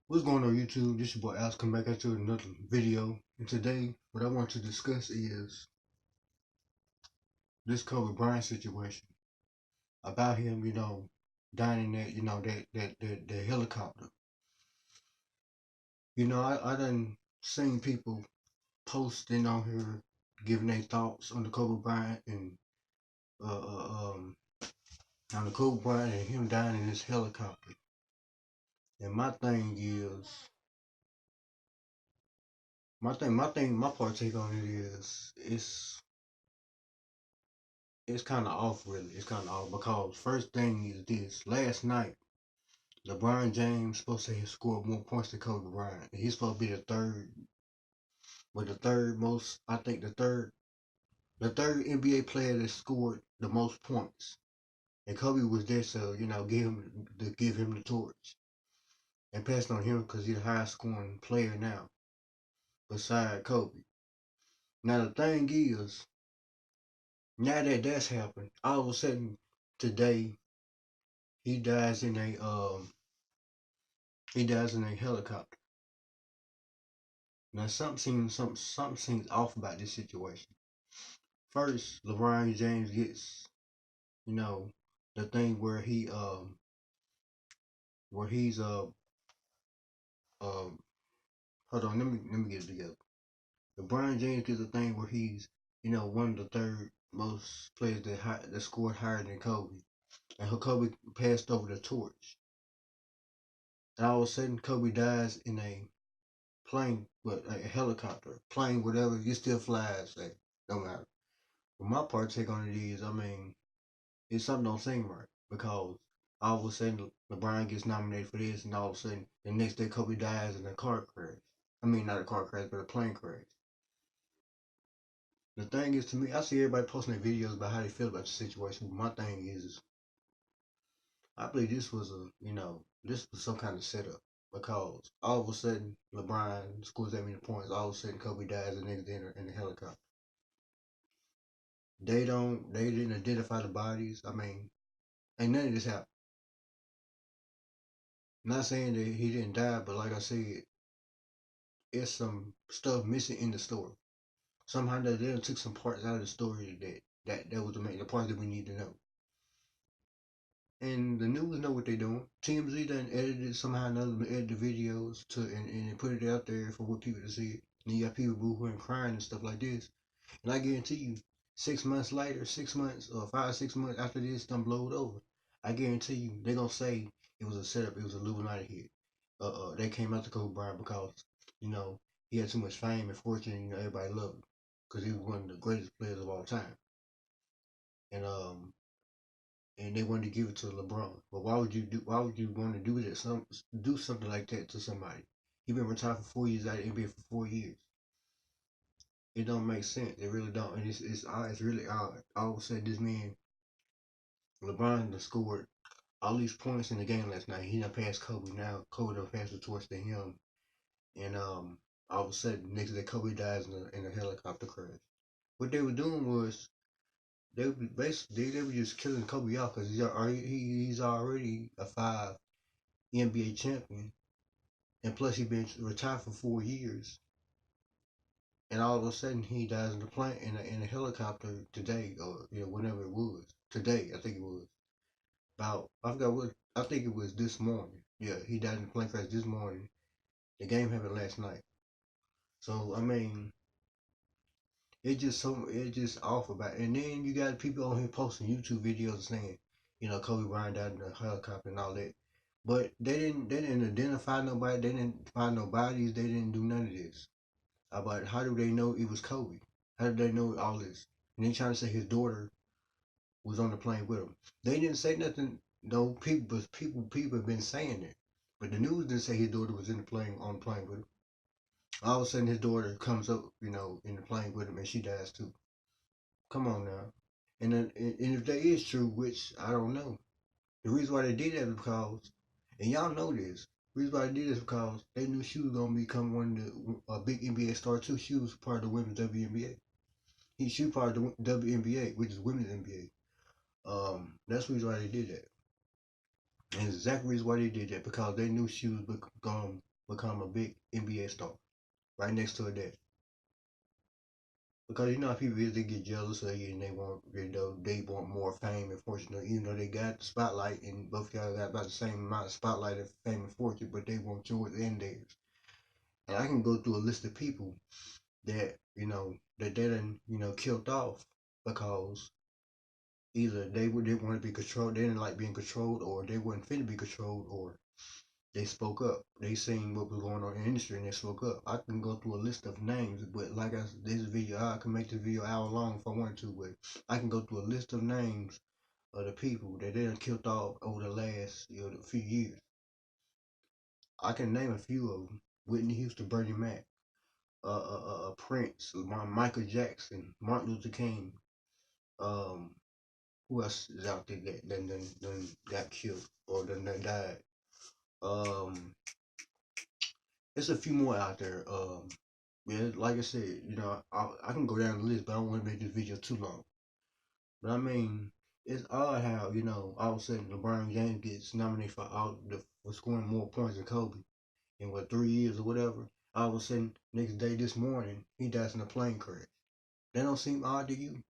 What's going on YouTube? This your boy Alex coming back at you with another video. And today, what I want to discuss is this Kobe Bryant situation. About him, dying in that helicopter. I done seen people posting on here, giving their thoughts on the Kobe Bryant and uh, uh um on the Kobe Bryant and him dying in this helicopter. And my part take on it is it's kind of off, really. It's kind of off because first thing is this: last night, LeBron James supposed to have scored more points than Kobe Bryant. He's supposed to be the third, but the third most, I think the third NBA player that scored the most points. And Kobe was there, so give him the torch and pass on him because he's the highest scoring player now, beside Kobe. Now the thing is, now that that's happened, all of a sudden today he dies in a helicopter. Now something seems off about this situation. First, LeBron James gets, you know, the thing where he's um hold on, let me get it together. LeBron James gets the thing where he's, one of the third most players that scored higher than Kobe. And Kobe passed over the torch. And all of a sudden Kobe dies in a plane, but a helicopter, plane, whatever, he still flies, like, no matter. But my part take on it is, it's something don't seem right because all of a sudden LeBron gets nominated for this, and all of a sudden the next day Kobe dies in a car crash. I mean, not a car crash, but a plane crash. The thing is, to me, I see everybody posting their videos about how they feel about the situation. But my thing is I believe this was some kind of setup because all of a sudden LeBron scores that many points. All of a sudden Kobe dies the next day in the helicopter. They didn't identify the bodies. I mean, ain't none of this happened. Not saying that he didn't die, but like I said, it's some stuff missing in the story. Somehow they took some parts out of the story that was the parts that we need to know. And the news know what they're doing. TMZ done edited somehow or another, edit the videos and put it out there for what people to see. And you got people boohooing, crying and stuff like this. And I guarantee you, 6 months later, 6 months or 5, 6 months after this done blowed over, I guarantee you they're gonna say it was a setup, it was a Illuminati hit. They came out to Kobe Bryant because, you know, he had too much fame and fortune, and everybody loved him. Because he was one of the greatest players of all time. And they wanted to give it to LeBron. But why would you want to do that do something like that to somebody? He been retired for 4 years, out of the NBA for 4 years. It don't make sense. It really don't. And it's odd. It's really odd. All of a sudden, this man, LeBron, done scored all these points in the game last night. He done passed Kobe. Now Kobe done passed the torch to him. And all of a sudden, next day, Kobe dies in a helicopter crash. What they were doing was they were basically they were just killing Kobe off because he's already a 5 NBA champion, and plus he been retired for 4 years. And all of a sudden he dies in the plane in a helicopter today, or whenever it was today. I think it was about I forgot what I think it was this morning. Yeah, he died in the plane crash this morning. The game happened last night. So I mean, it just off about. And then you got people on here posting YouTube videos saying, Kobe Bryant died in a helicopter and all that. But they didn't identify nobody. They didn't find no bodies. They didn't do none of this. About how do they know it was Kobe? How did they know all this? And they trying to say his daughter was on the plane with him. They didn't say nothing. No people have been saying it, but the news didn't say his daughter was in the plane on the plane with him. All of a sudden, his daughter comes up, in the plane with him, and she dies too. Come on now. And if that is true, which I don't know, the reason why they did that is because, and y'all know this, the reason why they did this is because they knew she was gonna become one of a big NBA star too. She was part of the women's WNBA. She was part of the WNBA, which is women's NBA. That's the reason why they did that. And it's exactly the reason why they did that because they knew she was going become a big NBA star right next to a dad. Because you know how people is, they get jealous of you and they want, they want more fame and fortune. Even though they got the spotlight and both y'all got about the same amount of spotlight and fame and fortune, but they want yours and theirs. And I can go through a list of people that, that they done, killed off because either they didn't want to be controlled, they didn't like being controlled, or they wasn't fit to be controlled, or they spoke up. They seen what was going on in the industry and they spoke up. I can go through a list of names, but like I said, this video, I can make this video an hour long if I wanted to, but I can go through a list of names of the people that they done killed off over the last few years. I can name a few of them: Whitney Houston, Bernie Mac, Prince, Michael Jackson, Martin Luther King. Um, who else is out there that then got killed or then died? Um, there's a few more out there. Yeah, like I said, I can go down the list, but I don't want to make this video too long. But I mean, it's odd how all of a sudden LeBron James gets nominated for scoring more points than Kobe in what 3 years or whatever. All of a sudden, next day this morning, he dies in a plane crash. That don't seem odd to you?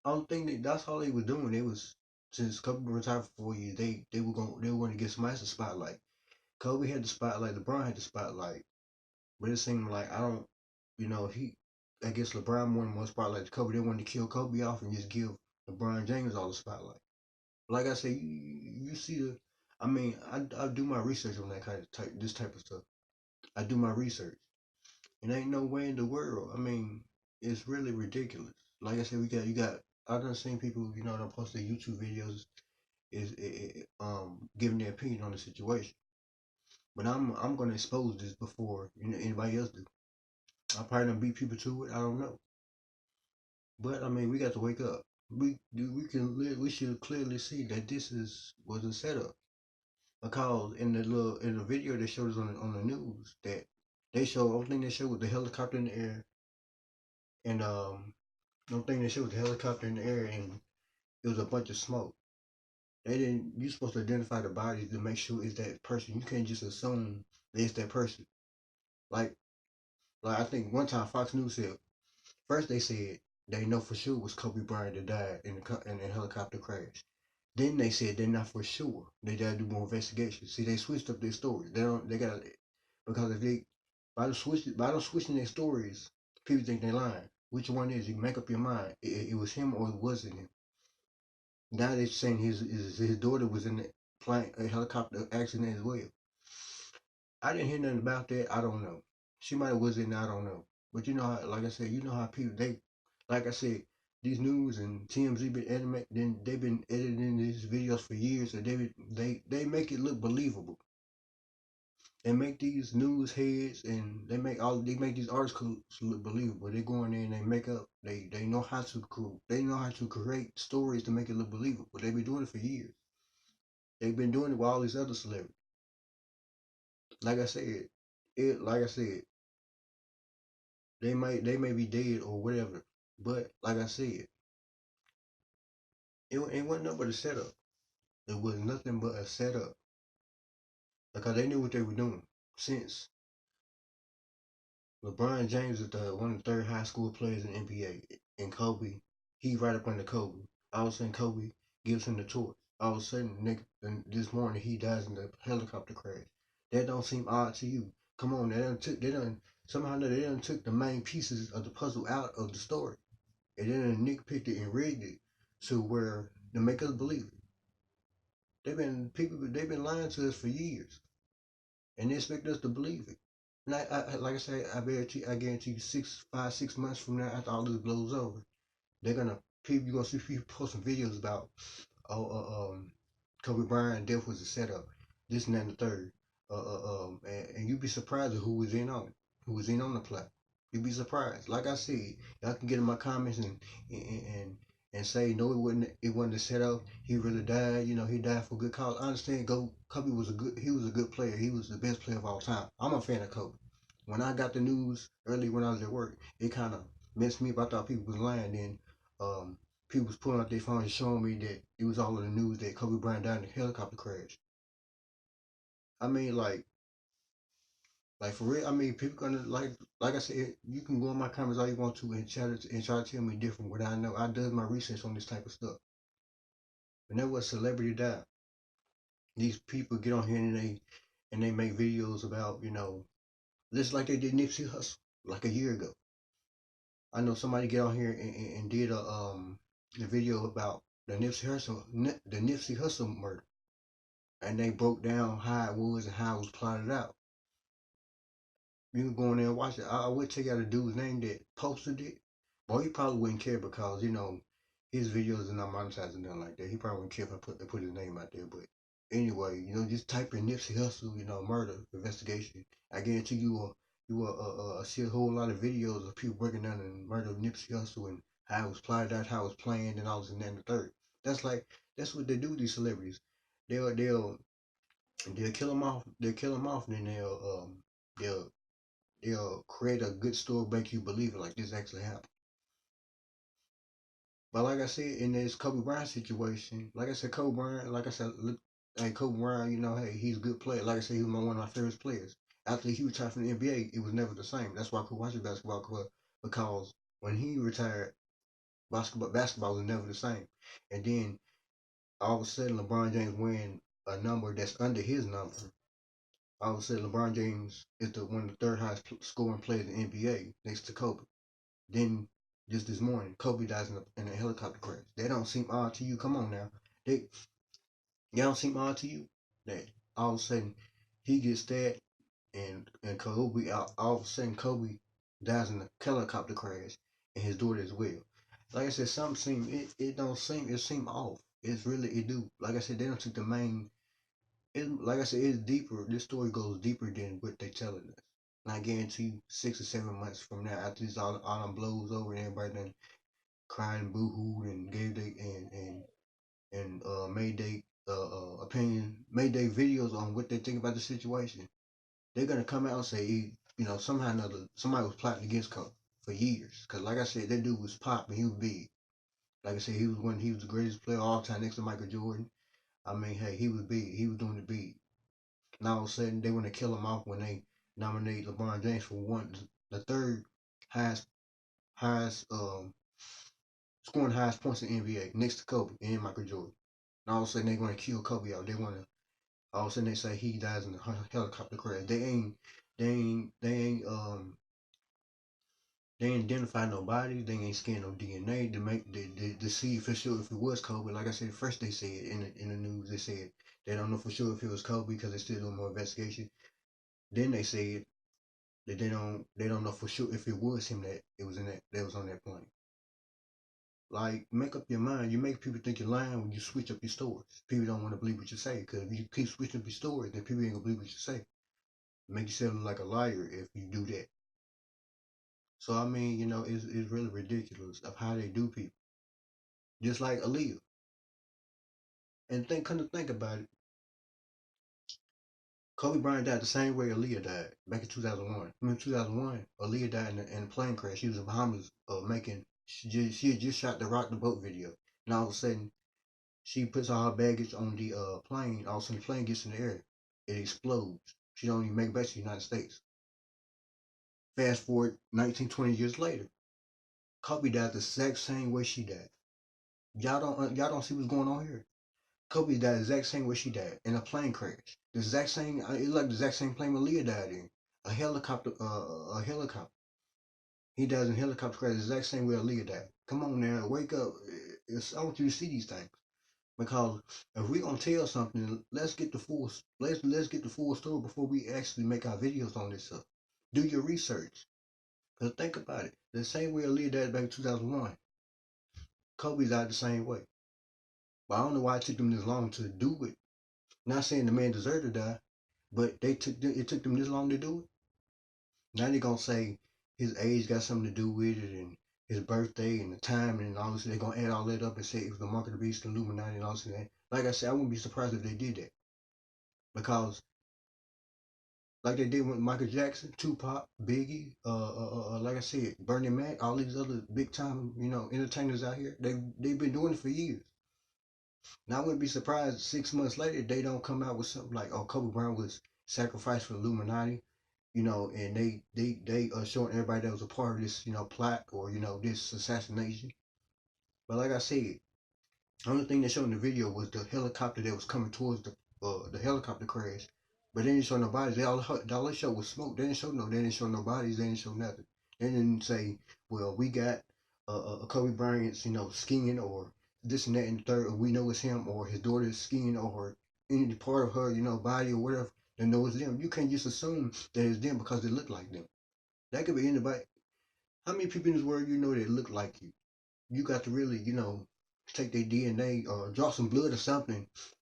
I don't think that's all they were doing. They was since Kobe retired for 4 years, they were going to get somebody else the spotlight. Kobe had the spotlight, LeBron had the spotlight, but it seemed like he, I guess LeBron wanted more spotlight to Kobe. They wanted to kill Kobe off and just give LeBron James all the spotlight. Like I say, you see I mean, I do my research on that kind of this type of stuff. I do my research, and ain't no way in the world. I mean, it's really ridiculous. Like I said, you got. I done seen people, that post their YouTube videos giving their opinion on the situation. But I'm gonna expose this before anybody else do. I probably done beat people to it. I don't know. But I mean, we got to wake up. We should clearly see that was a setup. Because in the video they showed us on the news that they showed only thing they showed was the helicopter in the air and the only thing they showed was the helicopter in the air and it was a bunch of smoke. They didn't. You supposed to identify the body to make sure it's that person. You can't just assume that it's that person. Like I think one time Fox News said first they said they know for sure it was Kobe Bryant that died in the helicopter crash. Then they said they're not for sure. They gotta do more investigation. See, they switched up their stories. They don't. They got because if they by them switching their stories, people think they're lying. Which one is? You make up your mind. It was him or it wasn't him. Now they're saying his daughter was in the plane a helicopter accident as well. I didn't hear nothing about that. I don't know. She might have was in. I don't know. But like I said, you know how people like I said, these news and TMZ they've been editing these videos for years, and they make it look believable. They make these news heads and they make these articles look believable. They go in there and they make up. They know how to create stories to make it look believable. They've been doing it for years. They've been doing it with all these other celebrities. Like I said, they may be dead or whatever, but like I said, it wasn't nothing but a setup. It was nothing but a setup because they knew what they were doing. Since LeBron James is one of the third high school players in the NBA, and Kobe, he right up under Kobe. All of a sudden, Kobe gives him the torch. All of a sudden, this morning he dies in the helicopter crash. That don't seem odd to you? Come on, they done took the main pieces of the puzzle out of the story, and then Nick picked it and rigged it to where to make us believe it. They've been lying to us for years, and they expect us to believe it. And like I say, I guarantee you, 6 months from now, after all this blows over, you're gonna see people posting videos about, oh, Kobe Bryant death was a setup, this and that and the third, and you'd be surprised at who was in on the plot. You'd be surprised. Like I said, y'all can get in my comments and and say no, it wasn't a setup. He really died. He died for good cause. I understand. Kobe he was a good player. He was the best player of all time. I'm a fan of Kobe. When I got the news early when I was at work, it kind of messed me up. I thought people was lying. Then people was pulling out their phones and showing me that it was all in the news that Kobe Bryant died in a helicopter crash. I mean, like, Like for real, I mean, people gonna like I said, you can go on my comments all you want to and try to tell me different. What I know, I does my research on this type of stuff. Whenever a celebrity die, these people get on here and they make videos about just like they did Nipsey Hussle like a year ago. I know somebody get on here and did a video about the Nipsey Hussle murder, and they broke down how it was and how it was plotted out. You can go in there and watch it. I would tell you the dude's name that posted it. Well, he probably wouldn't care because his videos are not monetized and nothing like that. He probably wouldn't care if I put his name out there. But anyway, just type in Nipsey Hussle, murder investigation. I guarantee you will see a whole lot of videos of people breaking down the murder of Nipsey Hussle and how it was plotted out, how it was planned, and all this and that and the third. That's what they do. These celebrities, they'll kill them off. They'll kill them off, and then they'll create a good story, make you believe it like this actually happened. But like I said, in this Kobe Bryant situation, like I said, Kobe Bryant, like I said, look, hey, Kobe Bryant, hey, he's a good player. Like I said, he was one of my favorite players. After he retired from the NBA, it was never the same. That's why I could watch the basketball club because when he retired, basketball was never the same. And then all of a sudden, LeBron James wearing a number that's under his number. All of a sudden, LeBron James is one of the third highest scoring players in the NBA next to Kobe. Then just this morning, Kobe dies in a helicopter crash. That don't seem odd to you? Come on now, they don't seem odd to you that all of a sudden he gets that and Kobe all of a sudden Kobe dies in a helicopter crash and his daughter as well. Like I said, something it don't seem it seem off. It's really it do. Like I said, they don't took the main. Like I said, it's deeper. This story goes deeper than what they telling us. And I guarantee you, 6 or 7 months from now, after this all blows over and everybody done crying boo-hoo and gave they and made they opinion, made their videos on what they think about the situation, they're gonna come out and say, somehow or another, somebody was plotting against Kobe for years. Cause like I said, that dude was pop and he was big. Like I said, he was the greatest player of all time next to Michael Jordan. I mean, hey, he was big. He was doing the big. And all of a sudden, they want to kill him off when they nominate LeBron James for the third highest highest scoring highest points in the NBA next to Kobe and Michael Jordan. And all of a sudden, they're going to kill Kobe out. They want to. All of a sudden, they say he dies in a helicopter crash. They ain't, they ain't, they ain't identify nobody. They ain't scan no DNA to see for sure if it was Kobe. Like I said, first they said in the news, they said they don't know for sure if it was Kobe because they're still doing more investigation. Then they said that they don't know for sure if it was him that was on that plane. Like, make up your mind. You make people think you're lying when you switch up your stories. People don't want to believe what you say because if you keep switching up your stories, then people ain't gonna believe what you say. Make yourself look like a liar if you do that. So I mean, it's really ridiculous of how they do people. Just like Aaliyah. And come to think about it, Kobe Bryant died the same way Aaliyah died back in 2001. In 2001, Aaliyah died in a plane crash. She was in Bahamas making. She had just shot the Rock the Boat video, and all of a sudden she puts all her baggage on the plane. All of a sudden the plane gets in the air, it explodes. She don't even make it back to the United States. Fast forward 19, 20 years later, Kobe died the exact same way she died. Y'all don't see what's going on here. Kobe died the exact same way she died in a plane crash. The exact same. It's like the exact same plane Aaliyah died in. A helicopter. A helicopter. He dies in a helicopter crash the exact same way Aaliyah died. Come on now, wake up. I want you to see these things because if we're gonna tell something, let's get the full story before we actually make our videos on this stuff. Do your research. Cause think about it. The same way Aaliyah died back in 2001, Kobe died the same way. But I don't know why it took them this long to do it. Not saying the man deserved to die, but it took them this long to do it. Now they're gonna say his age got something to do with it and his birthday and the time and all this. They're gonna add all that up and say it was the mark of the beast, the Illuminati and all this and that. Like I said, I wouldn't be surprised if they did that. Because like they did with Michael Jackson, Tupac, Biggie, like I said, Bernie Mac, all these other big time, entertainers out here, they've been doing it for years. Now I wouldn't be surprised 6 months later they don't come out with something like, oh, Kobe Bryant was sacrificed for the Illuminati. and they are showing everybody that was a part of this, plot or this assassination. But like I said, the only thing they showed in the video was the helicopter that was coming towards the helicopter crash. But they didn't show no bodies. All they showed was smoke. They didn't show no bodies. They didn't show nothing. They didn't say, well, we got a Kobe Bryant's, skiing or this and that and the third, or we know it's him or his daughter's skiing or any part of her, body or whatever. They know it's them. You can't just assume that it's them because they look like them. That could be anybody. How many people in this world that look like you? You got to really, take their DNA or draw some blood or something,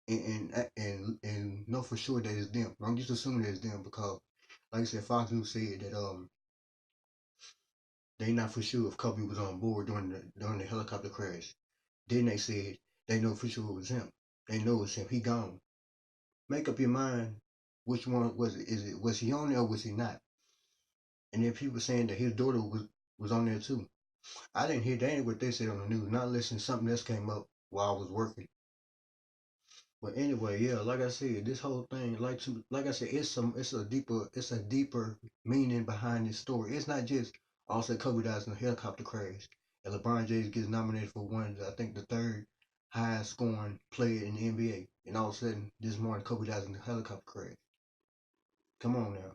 and know for sure that it's them. Don't just assume that it's them because, like I said, Fox News said that they not for sure if Kobe was on board during the helicopter crash. Then they said they know for sure it was him. They know it's him. He gone. Make up your mind. Which one was it? Was he on there or was he not? And then people saying that his daughter was on there too. I didn't hear that ain't what they said on the news. Not listening something else came up while I was working. But anyway, yeah, like I said, this whole thing, like I said, it's a deeper meaning behind this story. It's not just also Kobe dies in a helicopter crash, and LeBron James gets nominated for I think the third highest scoring player in the NBA, and all of a sudden this morning Kobe dies in a helicopter crash. Come on now,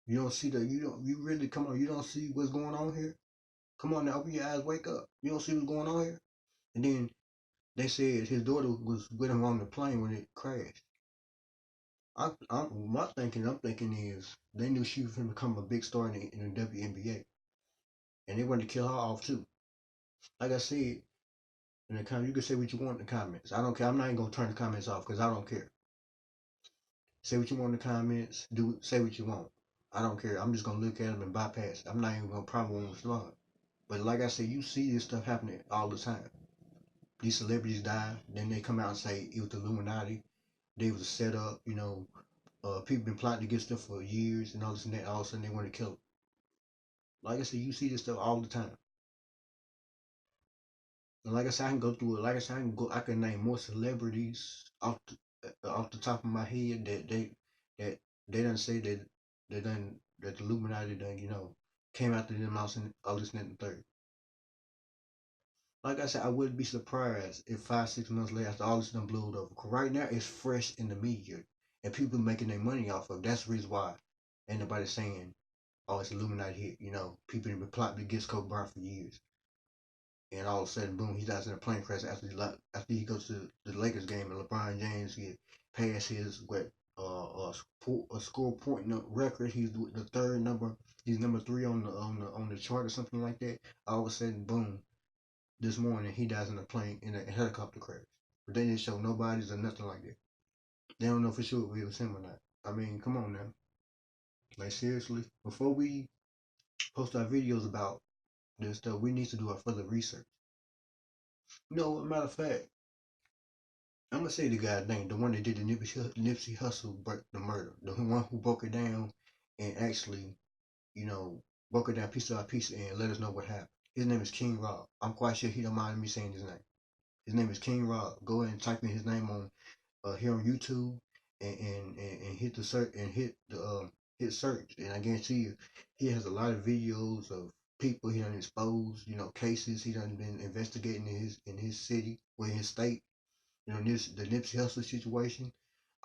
you don't see you really come on, you don't see what's going on here. Come on now, open your eyes, wake up. You don't see what's going on here. And then they said his daughter was with him on the plane when it crashed. I'm thinking is they knew she was going to become a big star in the WNBA, and they wanted to kill her off too. Like I said in the comments, you can say what you want in the comments. I don't care. I'm not even gonna turn the comments off because I don't care. Say what you want in the comments. Say what you want. I don't care. I'm just gonna look at them and bypass. I'm not even gonna probably respond. But like I said, you see this stuff happening all the time. These celebrities die, then they come out and say it was the Illuminati. They was a setup. People been plotting against them for years and all this and that. All of a sudden they want to kill them. Like I said, you see this stuff all the time. And like I said, I can go through it. Like I said, I can name more celebrities off the top of my head that they done say that the Illuminati done came after them all this and the third. Like I said, I wouldn't be surprised if 5 6 months later after all this done blew over. Cause right now it's fresh in the media and people making their money off of it. That's the reason why ain't nobody saying, oh, it's Illuminati hit. People have been plotting against Kobe Bryant for years. And all of a sudden, boom, he dies in a plane crash after he goes to the Lakers game and LeBron James get past his a score point record. He's the third number. He's number three on the chart or something like that. All of a sudden, boom, this morning he dies in a helicopter crash. But they didn't show no bodies or nothing like that. They don't know for sure if it was him or not. I mean, come on now. Like seriously, before we post our videos about this stuff, we need to do our further research. Matter of fact, I'm gonna say the guy's name, the one that did the Nipsey Hussle the murder, the one who broke it down and actually, broke it down piece by piece and let us know what happened. His name is King Rob. I'm quite sure he don't mind me saying his name. His name is King Rob. Go ahead and type in his name on here on YouTube and hit the search and hit search, and I guarantee you, he has a lot of videos of people he done exposed, cases he done been investigating in his city or in his state. The Nipsey Hussle situation,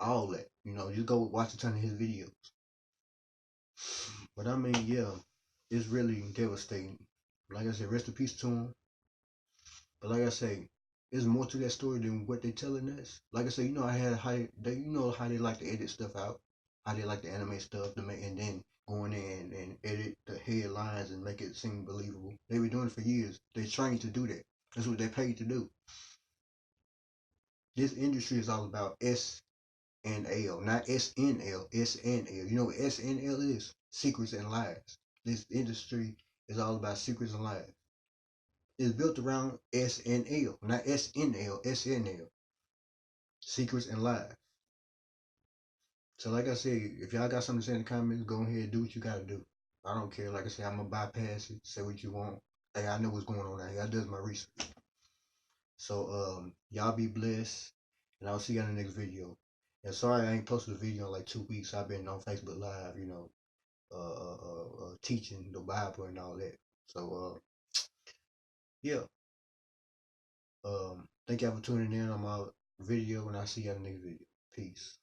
all that. Just go watch a ton of his videos. But I mean, yeah, it's really devastating. Like I said, rest in peace to him. But like I say, there's more to that story than what they're telling us. Like I said, how they like to edit stuff out, how they like to animate stuff to make, and then going in and edit the headlines and make it seem believable. They been doing it for years. They're trained to do that. That's what they're paid to do. This industry is all about S&L, not SNL, SNL. You know what SNL is? Secrets and lies. This industry is all about secrets and lies. It's built around SNL, not SNL, SNL. Secrets and lies. So like I said, if y'all got something to say in the comments, go ahead and do what you gotta do. I don't care. Like I said, I'm gonna bypass it, say what you want. Hey, I know what's going on out here. I does my research. So y'all be blessed, and I'll see you in the next video. And sorry I ain't posted a video in like 2 weeks. I've been on Facebook Live, teaching the Bible and all that. So yeah. Thank y'all for tuning in on my video, and I'll see y'all in the next video. Peace.